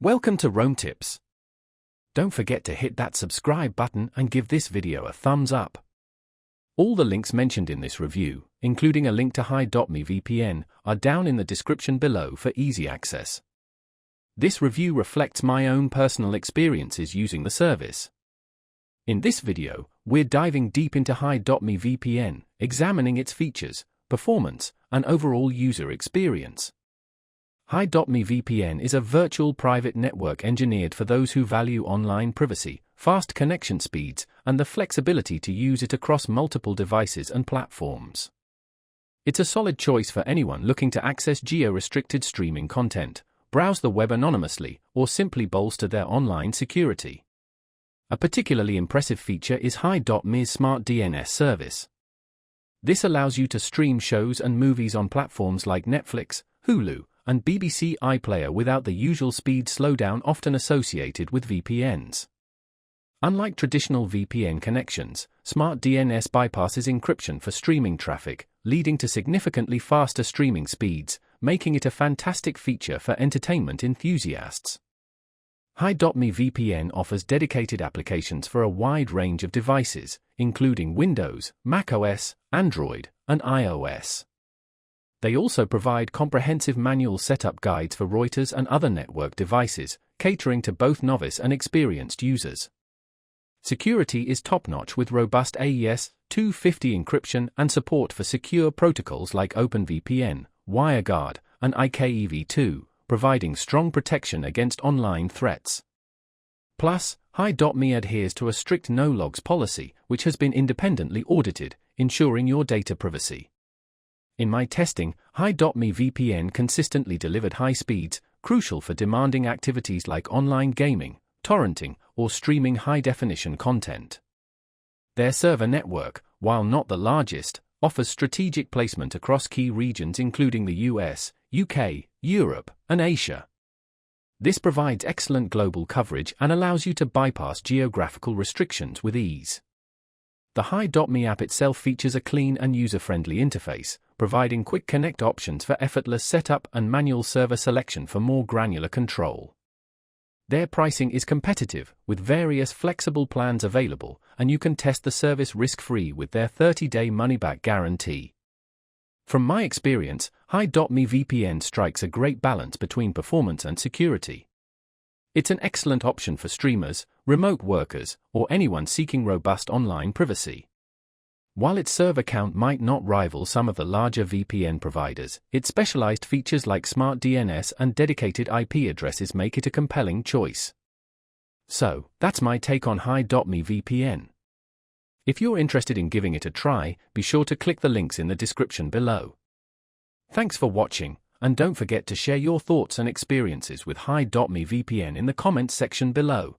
Welcome to Roam Tips. Don't forget to hit that subscribe button and give this video a thumbs up. All the links mentioned in this review, including a link to HideIPVPN, are down in the description below for easy access. This review reflects my own personal experiences using the service. In this video, we're diving deep into HideIPVPN, examining its features, performance, and overall user experience. HideIPVPN is a virtual private network engineered for those who value online privacy, fast connection speeds, and the flexibility to use it across multiple devices and platforms. It's a solid choice for anyone looking to access geo-restricted streaming content, browse the web anonymously, or simply bolster their online security. A particularly impressive feature is HideIPVPN's smart DNS service. This allows you to stream shows and movies on platforms like Netflix, Hulu, and BBC iPlayer without the usual speed slowdown often associated with VPNs. Unlike traditional VPN connections, smart DNS bypasses encryption for streaming traffic, leading to significantly faster streaming speeds, making it a fantastic feature for entertainment enthusiasts. HideIPVPN offers dedicated applications for a wide range of devices, including Windows, macOS, Android, and iOS. They also provide comprehensive manual setup guides for routers and other network devices, catering to both novice and experienced users. Security is top-notch with robust AES 250 encryption and support for secure protocols like OpenVPN, WireGuard, and IPv2, providing strong protection against online threats. Plus, HideIPVPN adheres to a strict no-logs policy, which has been independently audited, ensuring your data privacy. In my testing, HideIPVPN consistently delivered high speeds, crucial for demanding activities like online gaming, torrenting, or streaming high-definition content. Their server network, while not the largest, offers strategic placement across key regions including the US, UK, Europe, and Asia. This provides excellent global coverage and allows you to bypass geographical restrictions with ease. The HideIPVPN app itself features a clean and user-friendly interface, providing quick connect options for effortless setup and manual server selection for more granular control. Their pricing is competitive, with various flexible plans available, and you can test the service risk-free with their 30-day money-back guarantee. From my experience, HideIPVPN strikes a great balance between performance and security. It's an excellent option for streamers, remote workers, or anyone seeking robust online privacy. While its server count might not rival some of the larger VPN providers, its specialized features like smart DNS and dedicated IP addresses make it a compelling choice. So, that's my take on HideIPVPN. If you're interested in giving it a try, be sure to click the links in the description below. Thanks for watching, and don't forget to share your thoughts and experiences with HideIPVPN in the comments section below.